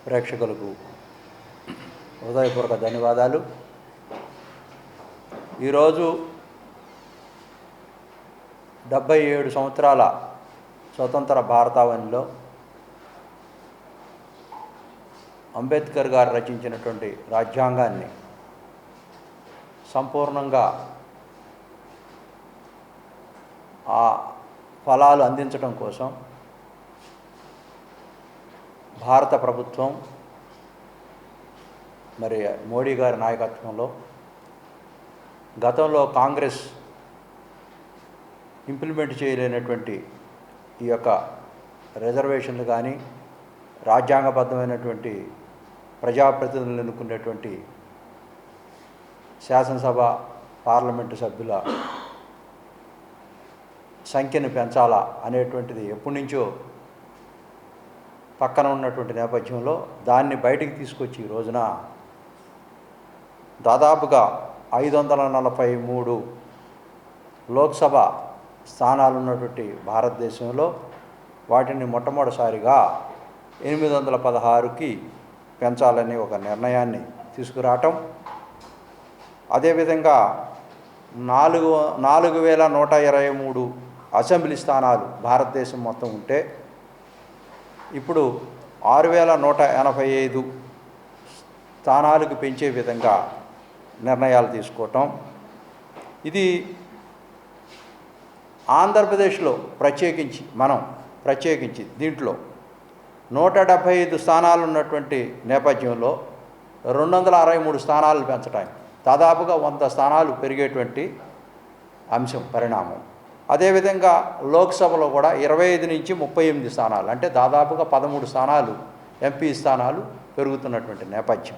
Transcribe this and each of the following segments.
ప్రేక్షకులకు హృదయపూర్వక ధన్యవాదాలు. ఈరోజు 77 సంవత్సరాల స్వతంత్ర భారతావనిలో అంబేద్కర్ గారు రచించినటువంటి రాజ్యాంగాన్ని సంపూర్ణంగా ఆ ఫలాలు అందించడం కోసం భారత ప్రభుత్వం మరి మోడీ గారి నాయకత్వంలో గతంలో కాంగ్రెస్ ఇంప్లిమెంట్ చేయలేనటువంటి ఈ యొక్క రిజర్వేషన్లు కానీ రాజ్యాంగబద్ధమైనటువంటి ప్రజాప్రతినిధులు ఎన్నుకునేటువంటి శాసనసభ పార్లమెంటు సభ్యుల సంఖ్యను పెంచాలా అనేటువంటిది ఎప్పటి నుంచో పక్కన ఉన్నటువంటి నేపథ్యంలో దాన్ని బయటికి తీసుకొచ్చి ఈ రోజున దాదాపుగా 543 లోక్సభ స్థానాలు ఉన్నటువంటి భారతదేశంలో వాటిని మొట్టమొదటిసారిగా 816కి పెంచాలని ఒక నిర్ణయాన్ని తీసుకురావటం, అదేవిధంగా 4123 అసెంబ్లీ స్థానాలు భారతదేశం మొత్తం ఉంటే ఇప్పుడు 6185 స్థానాలకు పెంచే విధంగా నిర్ణయాలు తీసుకోవటం. ఇది ఆంధ్రప్రదేశ్లో ప్రత్యేకించి దీంట్లో 175 స్థానాలు ఉన్నటువంటి నేపథ్యంలో 263 స్థానాలు పెంచడానికి దాదాపుగా 100 స్థానాలు పెరిగేటువంటి పరిణామం. అదేవిధంగా లోక్సభలో కూడా 25 నుంచి 38 స్థానాలు అంటే దాదాపుగా 13 స్థానాలు ఎంపీ స్థానాలు పెరుగుతున్నటువంటి నేపథ్యం.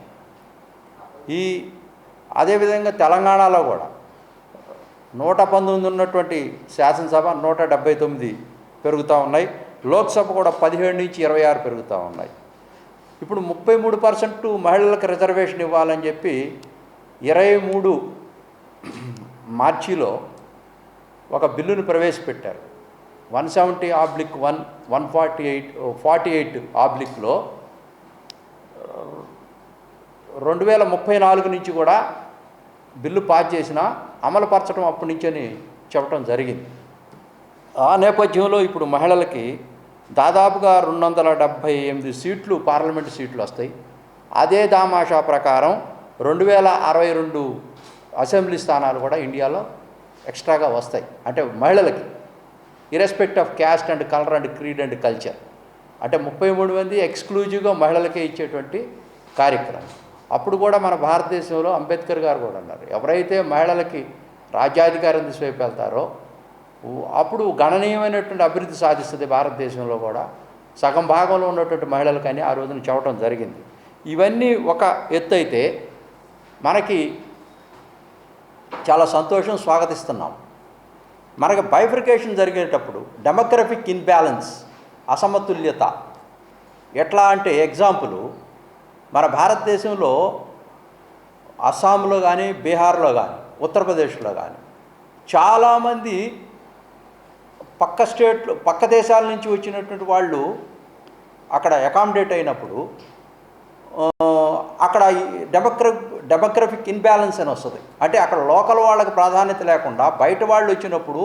అదేవిధంగా తెలంగాణలో కూడా 119 ఉన్నటువంటి శాసనసభ 179 పెరుగుతూ ఉన్నాయి. లోక్సభ కూడా 17 నుంచి 26 పెరుగుతూ ఉన్నాయి. ఇప్పుడు 33% మహిళలకు రిజర్వేషన్ ఇవ్వాలని చెప్పి 23 మార్చిలో ఒక బిల్లును ప్రవేశపెట్టారు. 170/1 148/48లో 2034 నుంచి కూడా బిల్లు పాస్ చేసినా అమలుపరచడం అప్పటి నుంచని చెప్పడం జరిగింది. ఆ నేపథ్యంలో ఇప్పుడు మహిళలకి దాదాపుగా 278 సీట్లు పార్లమెంటు సీట్లు వస్తాయి. అదే దామాషా ప్రకారం 2062 అసెంబ్లీ స్థానాలు కూడా ఇండియాలో ఎక్స్ట్రాగా వస్తాయి. అంటే మహిళలకి irrespective of caste and colour and creed and culture అంటే 33 మంది ఎక్స్క్లూజివ్గా మహిళలకే ఇచ్చేటువంటి కార్యక్రమం. అప్పుడు కూడా మన భారతదేశంలో అంబేద్కర్ గారు కూడా అన్నారు, ఎవరైతే మహిళలకి రాజ్యాధికారం దిశవైపు వెళ్తారో అప్పుడు గణనీయమైనటువంటి అభివృద్ధి సాధిస్తుంది భారతదేశంలో కూడా, సగం భాగంలో ఉన్నటువంటి మహిళలకని ఆ రోజున చెప్పడం జరిగింది. ఇవన్నీ ఒక ఎత్తు అయితే మనకి చాలా సంతోషం, స్వాగతిస్తున్నాం. మనకి బైఫర్కేషన్ జరిగేటప్పుడు డెమోగ్రఫిక్ ఇన్బ్యాలెన్స్ అసమతుల్యత ఎట్లా అంటే ఎగ్జాంపుల్ మన భారతదేశంలో అస్సాంలో కానీ బీహార్లో కానీ ఉత్తరప్రదేశ్లో కానీ చాలామంది పక్క దేశాల నుంచి వచ్చినటువంటి వాళ్ళు అక్కడ అకామిడేట్ అయినప్పుడు అక్కడ డెమోగ్రఫిక్ ఇన్బ్యాలెన్స్ అని వస్తుంది. అంటే అక్కడ లోకల్ వాళ్ళకి ప్రాధాన్యత లేకుండా బయట వాళ్ళు వచ్చినప్పుడు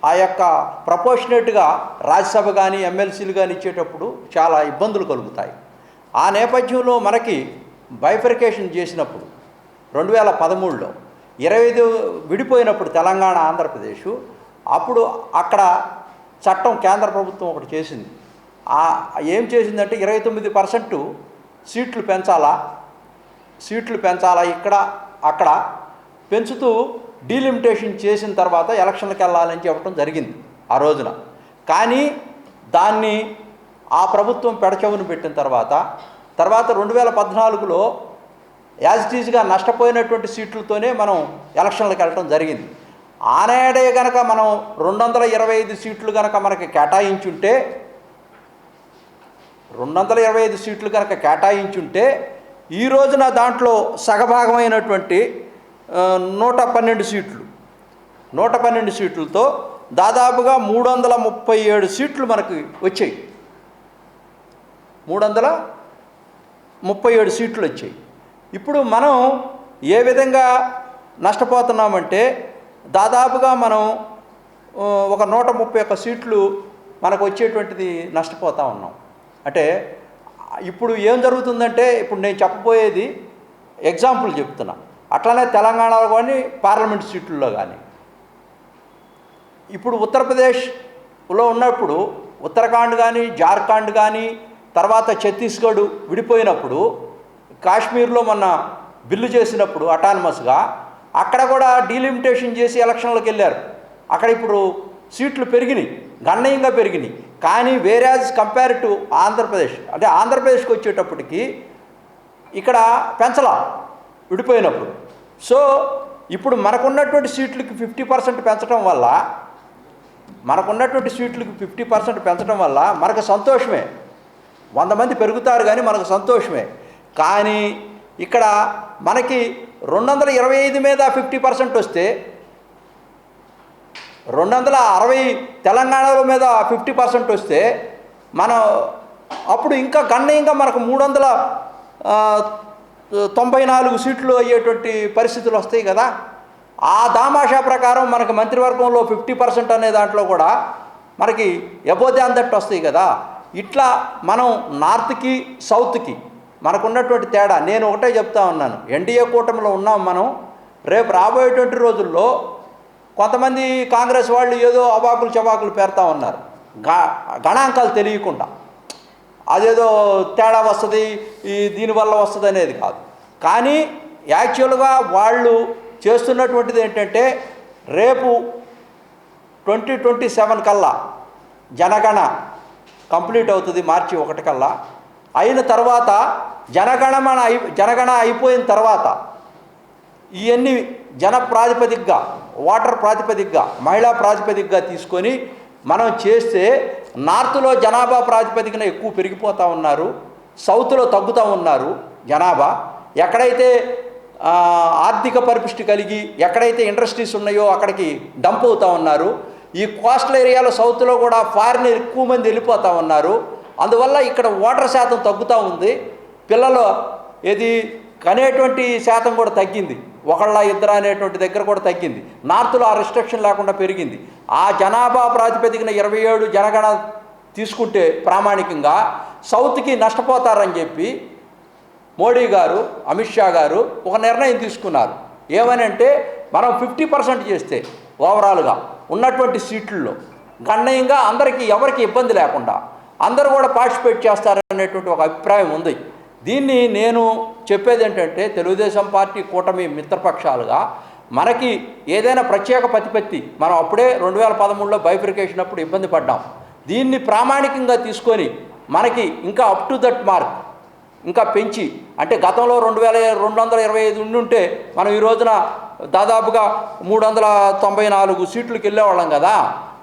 ఆ యొక్క ప్రపోర్షనేట్గా రాజ్యసభ కానీ ఎమ్మెల్సీలు కానీ ఇచ్చేటప్పుడు చాలా ఇబ్బందులు కలుగుతాయి. ఆ నేపథ్యంలో మనకి బైఫర్కేషన్ చేసినప్పుడు 2013లో 25 విడిపోయినప్పుడు తెలంగాణ ఆంధ్రప్రదేశ్ అప్పుడు అక్కడ చట్టం కేంద్ర ప్రభుత్వం ఒకటి చేసింది. ఏం చేసిందంటే 29% సీట్లు పెంచాలా ఇక్కడ అక్కడ పెంచుతూ డీలిమిటేషన్ చేసిన తర్వాత ఎలక్షన్లకు వెళ్ళాలని చెప్పడం జరిగింది ఆ రోజున. కానీ దాన్ని ఆ ప్రభుత్వం పెడచెవును పెట్టిన తర్వాత 2014లో యాజ్ ఇట్ ఈజ్గా నష్టపోయినటువంటి సీట్లతోనే మనం ఎలక్షన్లకు వెళ్ళడం జరిగింది. ఆనాడే కనుక మనం 225 సీట్లు కనుక మనకి కేటాయించుంటే 225 సీట్లు కనుక కేటాయించుంటే ఈ రోజున దాంట్లో సగభాగమైనటువంటి 112 సీట్లతో దాదాపుగా 337 సీట్లు మనకు వచ్చాయి. 37 సీట్లు వచ్చాయి. ఇప్పుడు మనం ఏ విధంగా నష్టపోతున్నామంటే దాదాపుగా మనం ఒక 131 సీట్లు మనకు వచ్చేటువంటిది నష్టపోతూ ఉన్నాం. అంటే ఇప్పుడు ఏం జరుగుతుందంటే ఇప్పుడు నేను చెప్పబోయేది ఎగ్జాంపుల్ చెప్తున్నా. అట్లనే తెలంగాణలో కానీ పార్లమెంట్ సీట్లలో కానీ ఇప్పుడు ఉత్తరప్రదేశ్లో ఉన్నప్పుడు ఉత్తరాఖండ్ కానీ జార్ఖండ్ కానీ తర్వాత ఛత్తీస్గఢ్ విడిపోయినప్పుడు కాశ్మీర్లో మొన్న బిల్లు చేసినప్పుడు అటానమస్గా అక్కడ కూడా డీలిమిటేషన్ చేసి ఎలక్షన్లకు వెళ్ళారు. అక్కడ ఇప్పుడు సీట్లు పెరిగినాయి, గణనీయంగా పెరిగినాయి. కానీ వేరేజ్ కంపేర్ టు ఆంధ్రప్రదేశ్, అంటే ఆంధ్రప్రదేశ్కి వచ్చేటప్పటికి ఇక్కడ పెంచలా విడిపోయినప్పుడు. సో ఇప్పుడు మనకున్నటువంటి సీట్లకి 50% పెంచడం వల్ల మనకు సంతోషమే. 100 మంది పెరుగుతారు కానీ మనకు సంతోషమే. కానీ ఇక్కడ మనకి 225 మీద 50% వస్తే 260 తెలంగాణలో మీద 50% వస్తే మనం అప్పుడు ఇంకా గణనీయంగా మనకు 394 సీట్లు అయ్యేటువంటి పరిస్థితులు వస్తాయి కదా. ఆ దామాషా ప్రకారం మనకు మంత్రివర్గంలో 50% అనే దాంట్లో కూడా మనకి ఎబోదే అందట్టు వస్తాయి కదా. ఇట్లా మనం నార్త్కి సౌత్కి మనకున్నటువంటి తేడా నేను ఒకటే చెప్తా ఉన్నాను. ఎన్డీఏ కూటమిలో ఉన్నాం మనం. రేపు రాబోయేటువంటి రోజుల్లో కొంతమంది కాంగ్రెస్ వాళ్ళు ఏదో అవాకులు చవాకులు పెడతా ఉన్నారు, గణాంకాలు తెలియకుండా. అదేదో తేడా వస్తుంది, దీనివల్ల వస్తుంది అనేది కాదు. కానీ యాక్చువల్గా వాళ్ళు చేస్తున్నటువంటిది ఏంటంటే రేపు 2027 కల్లా జనగణ కంప్లీట్ అవుతుంది, మార్చి 1 కల్లా. అయిన తర్వాత జనగణ అయిపోయిన తర్వాత ఇవన్నీ జన ప్రాతిపదికగా, ఓటర్ ప్రాతిపదికగా, మహిళా ప్రాతిపదికగా తీసుకొని మనం చేస్తే నార్త్లో జనాభా ప్రాతిపదికన ఎక్కువ పెరిగిపోతూ ఉన్నారు, సౌత్లో తగ్గుతూ ఉన్నారు జనాభా. ఎక్కడైతే ఆర్థిక పరిపుష్టి కలిగి ఎక్కడైతే ఇండస్ట్రీస్ ఉన్నాయో అక్కడికి డంప్ అవుతూ ఉన్నారు. ఈ కోస్టల్ ఏరియాలో సౌత్లో కూడా ఫారిన్ ఎక్కువ మంది వెళ్ళిపోతూ ఉన్నారు. అందువల్ల ఇక్కడ ఓటర్ శాతం తగ్గుతూ ఉంది. పిల్లలు కనేటువంటి శాతం కూడా తగ్గింది, ఒకళ్ళ ఇద్దరు అనేటువంటి దగ్గర కూడా తగ్గింది. నార్త్లో ఆ రిస్ట్రిక్షన్ లేకుండా పెరిగింది. ఆ జనాభా ప్రాతిపదికన 27 జనగణ తీసుకుంటే ప్రామాణికంగా సౌత్కి నష్టపోతారని చెప్పి మోడీ గారు, అమిత్ షా గారు ఒక నిర్ణయం తీసుకున్నారు. ఏమనంటే మనం 50% చేస్తే ఓవరాల్గా ఉన్నటువంటి సీట్లలో గణనీయంగా అందరికీ ఎవరికి ఇబ్బంది లేకుండా అందరూ కూడా పార్టిసిపేట్ చేస్తారనేటువంటి ఒక అభిప్రాయం ఉంది. దీన్ని నేను చెప్పేది ఏంటంటే తెలుగుదేశం పార్టీ కూటమి మిత్రపక్షాలుగా మనకి ఏదైనా ప్రత్యేక ప్రతిపత్తి, మనం అప్పుడే 2013లో బైఫర్కేషన్ అప్పుడు ఇబ్బంది పడ్డాం. దీన్ని ప్రామాణికంగా తీసుకొని మనకి ఇంకా అప్ టు దట్ మార్క్ ఇంకా పెంచి, అంటే గతంలో 225 ఉండుంటే మనం ఈ రోజున దాదాపుగా 394 సీట్లకు వెళ్ళేవాళ్ళం కదా.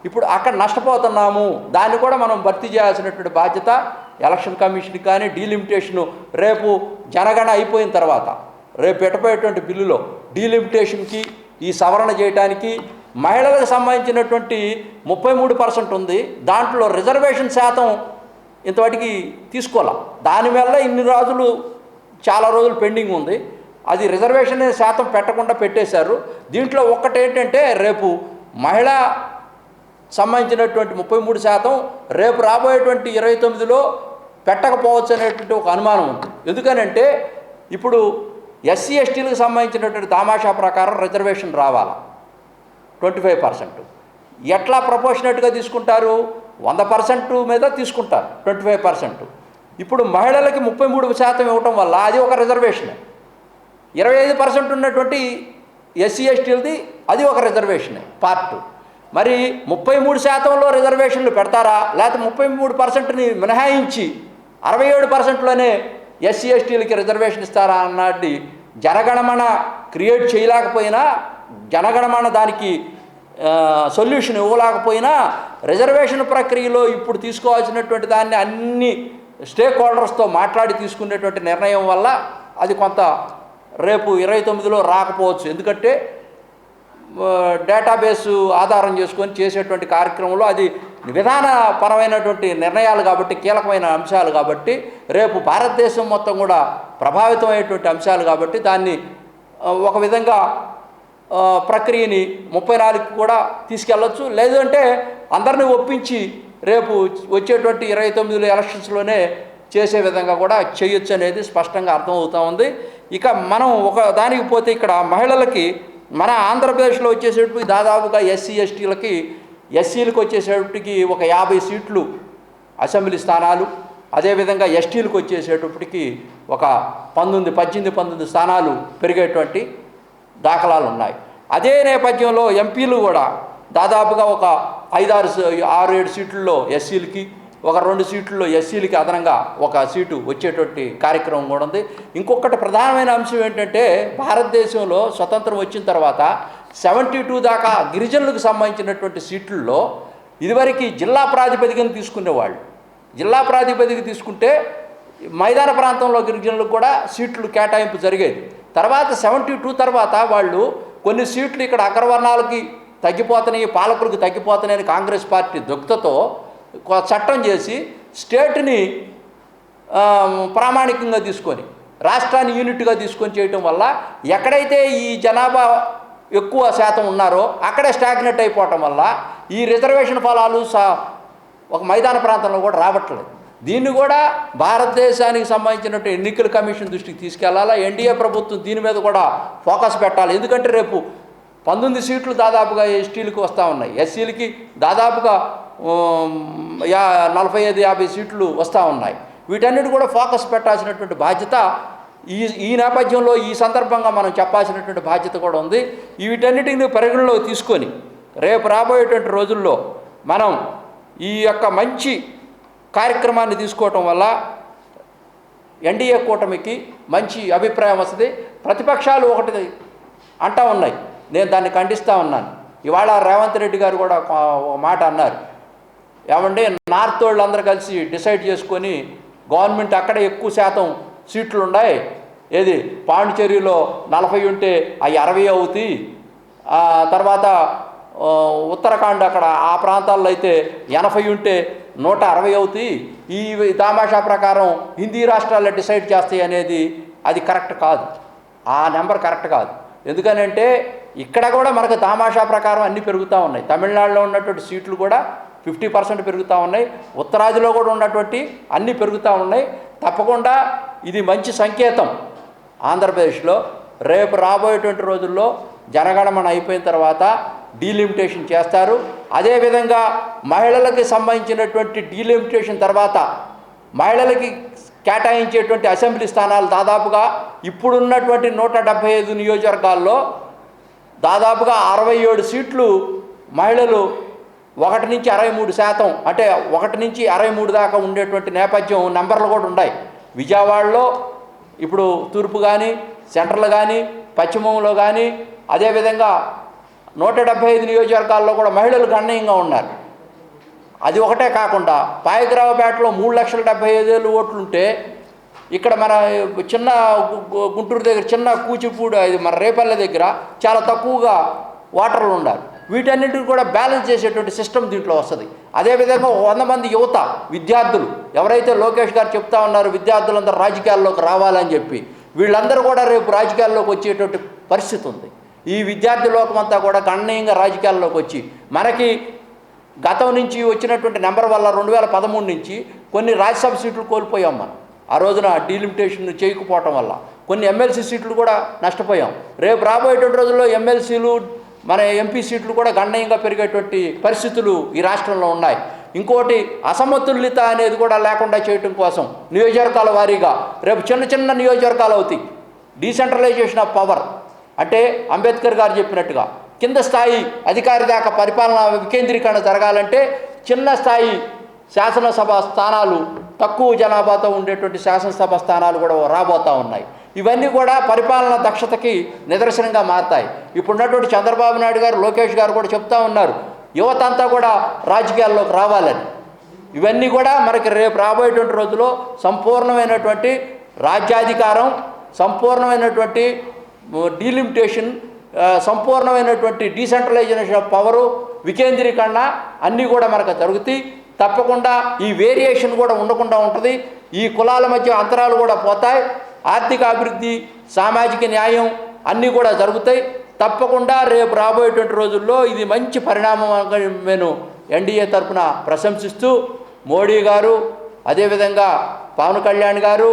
ఇప్పుడు అక్కడ నష్టపోతున్నాము. దాన్ని కూడా మనం భర్తీ చేయాల్సినటువంటి బాధ్యత ఎలక్షన్ కమిషన్కి కానీ డీలిమిటేషను రేపు జనగణ అయిపోయిన తర్వాత రేపు పెట్టబోయేటువంటి బిల్లులో డీలిమిటేషన్కి ఈ సవరణ చేయడానికి మహిళలకు సంబంధించినటువంటి 33% ఉంది. దాంట్లో రిజర్వేషన్ శాతం ఇంతవాటికి తీసుకోవాలి. దానివల్ల చాలా రోజులు పెండింగ్ ఉంది. అది రిజర్వేషన్ శాతం పెట్టకుండా పెట్టేశారు. దీంట్లో ఒక్కటేంటంటే రేపు మహిళా సంబంధించినటువంటి 33% రేపు రాబోయేటువంటి 29లో పెట్టకపోవచ్చు అనేటువంటి ఒక అనుమానం ఉంది. ఎందుకనంటే ఇప్పుడు ఎస్సీ ఎస్టీలకు సంబంధించినటువంటి తమాషా ప్రకారం రిజర్వేషన్ రావాలా 25%. ఎట్లా ప్రపోర్షనేట్గా తీసుకుంటారు? 100% మీద తీసుకుంటారు 25%. ఇప్పుడు మహిళలకి 33% ఇవ్వటం వల్ల అది ఒక రిజర్వేషన్. 25% ఉన్నటువంటి ఎస్సీ ఎస్టీలది అది ఒక రిజర్వేషన్ పార్ట్. మరి 33%లో రిజర్వేషన్లు పెడతారా, లేకపోతే 33%ని మినహాయించి 67%లోనే ఎస్సీ ఎస్టీలకి రిజర్వేషన్ ఇస్తారా అన్నది జనగణమన క్రియేట్ చేయలేకపోయినా, జనగణమన దానికి సొల్యూషన్ ఇవ్వలేకపోయినా రిజర్వేషన్ ప్రక్రియలో ఇప్పుడు తీసుకోవాల్సినటువంటి దాన్ని అన్ని స్టేక్ హోల్డర్స్తో మాట్లాడి తీసుకునేటువంటి నిర్ణయం వల్ల అది కొంత రేపు 29లో రాకపోవచ్చు. ఎందుకంటే డేటాబేసు ఆధారం చేసుకొని చేసేటువంటి కార్యక్రమంలో అది విధానపరమైనటువంటి నిర్ణయాలు కాబట్టి, కీలకమైన అంశాలు కాబట్టి, రేపు భారతదేశం మొత్తం కూడా ప్రభావితమైనటువంటి అంశాలు కాబట్టి దాన్ని ఒక విధంగా ప్రక్రియని 34 కూడా తీసుకెళ్ళొచ్చు. లేదంటే అందరినీ ఒప్పించి రేపు వచ్చేటువంటి 29 ఎలక్షన్స్లోనే చేసే విధంగా కూడా చేయొచ్చు అనేది స్పష్టంగా అర్థమవుతూ ఉంది. ఇక మనం ఒక దానికి పోతే ఇక్కడ మహిళలకి మన ఆంధ్రప్రదేశ్లో వచ్చేసేటికి దాదాపుగా ఎస్సీ ఎస్టీలకి ఎస్సీలకు వచ్చేసేటప్పటికి ఒక 50 సీట్లు అసెంబ్లీ స్థానాలు, అదేవిధంగా ఎస్టీలకు వచ్చేసేటప్పటికి ఒక 18 స్థానాలు పెరిగేటువంటి దాఖలాలు ఉన్నాయి. అదే నేపథ్యంలో ఎంపీలు కూడా దాదాపుగా ఒక 6-7 సీట్లలో ఎస్సీలకి, ఒక 2 సీట్లలో ఎస్సీలకి అదనంగా ఒక సీటు వచ్చేటువంటి కార్యక్రమం కూడా ఉంది. ఇంకొకటి ప్రధానమైన అంశం ఏంటంటే భారతదేశంలో స్వతంత్రం వచ్చిన తర్వాత 72 దాకా గిరిజనులకు సంబంధించినటువంటి సీట్లలో ఇదివరకు జిల్లా ప్రాతిపదికన తీసుకునేవాళ్ళు. జిల్లా ప్రాతిపదిక తీసుకుంటే మైదాన ప్రాంతంలో గిరిజనులకు కూడా సీట్లు కేటాయింపు జరిగేది. తర్వాత 72 తర్వాత వాళ్ళు కొన్ని సీట్లు ఇక్కడ అగ్రవర్ణాలకి తగ్గిపోతున్నాయి, పాలకులకు తగ్గిపోతున్నాయని కాంగ్రెస్ పార్టీ దుగ్ధతో చట్టం చేసి స్టేట్ని ప్రామాణికంగా తీసుకొని రాష్ట్రాన్ని యూనిట్గా తీసుకొని చేయటం వల్ల ఎక్కడైతే ఈ జనాభా ఎక్కువ శాతం ఉన్నారో అక్కడే స్టాగ్నెట్ అయిపోవటం వల్ల ఈ రిజర్వేషన్ ఫలాలు ఒక మైదాన ప్రాంతంలో కూడా రావట్లేదు. దీన్ని కూడా భారతదేశానికి సంబంధించినట్టు ఎన్నికల కమిషన్ దృష్టికి తీసుకెళ్లాలా. ఎన్డీఏ ప్రభుత్వం దీని మీద కూడా ఫోకస్ పెట్టాలి. ఎందుకంటే రేపు 19 సీట్లు దాదాపుగా ఎస్టీలకు వస్తూ ఉన్నాయి, ఎస్సీలకి దాదాపుగా 45-50 సీట్లు వస్తూ ఉన్నాయి. వీటన్నిటి కూడా ఫోకస్ పెట్టాల్సినటువంటి బాధ్యత ఈ నేపథ్యంలో ఈ సందర్భంగా మనం చెప్పాల్సినటువంటి బాధ్యత కూడా ఉంది. వీటన్నిటిని పరిగణలో తీసుకొని రేపు రాబోయేటువంటి రోజుల్లో మనం ఈ యొక్క మంచి కార్యక్రమాన్ని తీసుకోవటం వల్ల ఎన్డీఏ కూటమికి మంచి అభిప్రాయం వస్తుంది. ప్రతిపక్షాలు ఒకటి అంటూ ఉన్నాయి, నేను దాన్ని ఖండిస్తూ ఉన్నాను. ఇవాళ రేవంత్ రెడ్డి గారు కూడా ఒక మాట అన్నారు, ఏమంటే నార్త్ వాళ్ళు అందరూ కలిసి డిసైడ్ చేసుకొని గవర్నమెంట్ అక్కడే ఎక్కువ శాతం సీట్లు ఉన్నాయి, ఏది పాండిచేరిలో 40 ఉంటే అవి 60 అవుతాయి, తర్వాత ఉత్తరాఖండ్ అక్కడ ఆ ప్రాంతాల్లో అయితే 80 ఉంటే 160 అవుతాయి, ఈ తమాషా ప్రకారం హిందీ రాష్ట్రాల్లో డిసైడ్ చేస్తాయి అనేది అది కరెక్ట్ కాదు, ఆ నెంబర్ కరెక్ట్ కాదు. ఎందుకనంటే ఇక్కడ కూడా మనకు తమాషా ప్రకారం అన్నీ పెరుగుతూ ఉన్నాయి. తమిళనాడులో ఉన్నటువంటి సీట్లు కూడా 50% పెరుగుతూ ఉన్నాయి, ఉత్తరాదిలో కూడా ఉన్నటువంటి అన్నీ పెరుగుతూ ఉన్నాయి. తప్పకుండా ఇది మంచి సంకేతం. ఆంధ్రప్రదేశ్లో రేపు రాబోయేటువంటి రోజుల్లో జనగణమన అయిపోయిన తర్వాత డీలిమిటేషన్ చేస్తారు. అదేవిధంగా మహిళలకి సంబంధించినటువంటి డీలిమిటేషన్ తర్వాత మహిళలకి కేటాయించేటువంటి అసెంబ్లీ స్థానాలు దాదాపుగా ఇప్పుడున్నటువంటి 175 నియోజకవర్గాల్లో దాదాపుగా 67 సీట్లు మహిళలు 1 నుంచి 63%, అంటే 1 నుంచి 63 దాకా ఉండేటువంటి నేపథ్యం నెంబర్లు కూడా ఉన్నాయి. విజయవాడలో ఇప్పుడు తూర్పు కానీ, సెంట్రల్ కానీ, పశ్చిమంలో కానీ, అదేవిధంగా 175 నియోజకవర్గాల్లో కూడా మహిళలు గణనీయంగా ఉన్నారు. అది ఒకటే కాకుండా పాయకరావుపేటలో 3,75,000 ఓట్లుంటే ఇక్కడ మన చిన్న గుంటూరు దగ్గర చిన్న కూచిపూడి, ఇది మన రేపల్లె దగ్గర చాలా తక్కువగా ఓటర్లు ఉన్నారు. వీటన్నిటిని కూడా బ్యాలెన్స్ చేసేటువంటి సిస్టమ్ దీంట్లో వస్తుంది. అదేవిధంగా 100 మంది యువత విద్యార్థులు ఎవరైతే లోకేష్ గారు చెప్తా ఉన్నారు విద్యార్థులందరూ రాజకీయాల్లోకి రావాలని చెప్పి, వీళ్ళందరూ కూడా రేపు రాజకీయాల్లోకి వచ్చేటువంటి పరిస్థితి ఉంది. ఈ విద్యార్థి లోకమంతా కూడా గణనీయంగా రాజకీయాల్లోకి వచ్చి మనకి గతం నుంచి వచ్చినటువంటి నెంబర్ వల్ల 2013 నుంచి కొన్ని రాజ్యసభ సీట్లు కోల్పోయాం మనం. ఆ రోజున డీలిమిటేషన్ చేయకపోవటం వల్ల కొన్ని ఎమ్మెల్సీ సీట్లు కూడా నష్టపోయాం. రేపు రాబోయేటువంటి రోజుల్లో ఎమ్మెల్సీలు మన ఎంపీ సీట్లు కూడా గణనీయంగా పెరిగేటువంటి పరిస్థితులు ఈ రాష్ట్రంలో ఉన్నాయి. ఇంకోటి అసమతుల్యత అనేది కూడా లేకుండా చేయటం కోసం నియోజకవర్గాల వారీగా రేపు చిన్న చిన్న నియోజకవర్గాలు అవుతాయి. డీసెంట్రలైజేషన్ ఆఫ్ పవర్ అంటే అంబేద్కర్ గారు చెప్పినట్టుగా కింద స్థాయి అధికారి దాకా పరిపాలన వికేంద్రీకరణ జరగాలంటే చిన్న స్థాయి శాసనసభ స్థానాలు, తక్కువ జనాభాతో ఉండేటువంటి శాసనసభ స్థానాలు కూడా రాబోతూ ఉన్నాయి. ఇవన్నీ కూడా పరిపాలన దక్షతకి నిదర్శనంగా మారతాయి. ఇప్పుడున్నటువంటి చంద్రబాబు నాయుడు గారు, లోకేష్ గారు కూడా చెప్తా ఉన్నారు యువత అంతా కూడా రాజకీయాల్లోకి రావాలని. ఇవన్నీ కూడా మనకి రేపు రాబోయేటువంటి రోజుల్లో సంపూర్ణమైనటువంటి రాజ్యాధికారం, సంపూర్ణమైనటువంటి డీలిమిటేషన్, సంపూర్ణమైనటువంటి డీసెంట్రలైజేషన్ ఆఫ్ పవరు, వికేంద్రీకరణ అన్నీ కూడా మనకు జరుగుతాయి. తప్పకుండా ఈ వేరియేషన్ కూడా ఉండకుండా ఉంటుంది. ఈ కులాల మధ్య అంతరాలు కూడా పోతాయి. ఆర్థిక అభివృద్ధి, సామాజిక న్యాయం అన్నీ కూడా జరుగుతాయి. తప్పకుండా రేపు రాబోయేటువంటి రోజుల్లో ఇది మంచి పరిణామం నేను ఎన్డీఏ తరఫున ప్రశంసిస్తూ, మోడీ గారు, అదేవిధంగా పవన్ కళ్యాణ్ గారు,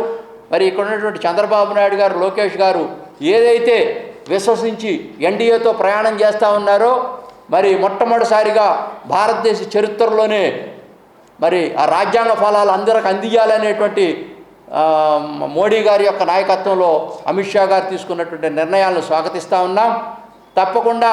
మరి ఇక్కడ ఉన్నటువంటి చంద్రబాబు నాయుడు గారు, లోకేష్ గారు ఏదైతే విశ్వసించి ఎన్డీఏతో ప్రయాణం చేస్తూ ఉన్నారో, మరి మొట్టమొదటిసారిగా భారతదేశ చరిత్రలోనే మరి ఆ రాజ్యాంగ ఫలాలు అందరికి అందియాలనేటువంటి మోడీ గారి యొక్క నాయకత్వంలో అమిత్ షా గారు తీసుకున్నటువంటి నిర్ణయాలను స్వాగతిస్తూ ఉన్నాం. తప్పకుండా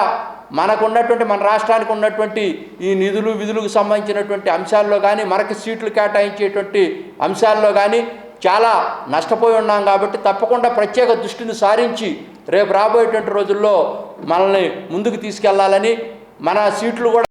మనకున్నటువంటి, మన రాష్ట్రానికి ఉన్నటువంటి ఈ నిధులు విధులకు సంబంధించినటువంటి అంశాల్లో కానీ, మనకి సీట్లు కేటాయించేటువంటి అంశాల్లో కానీ చాలా నష్టపోయి ఉన్నాం. కాబట్టి తప్పకుండా ప్రత్యేక దృష్టిని సారించి రేపు రాబోయేటువంటి రోజుల్లో మనల్ని ముందుకు తీసుకెళ్లాలని, మన సీట్లు కూడా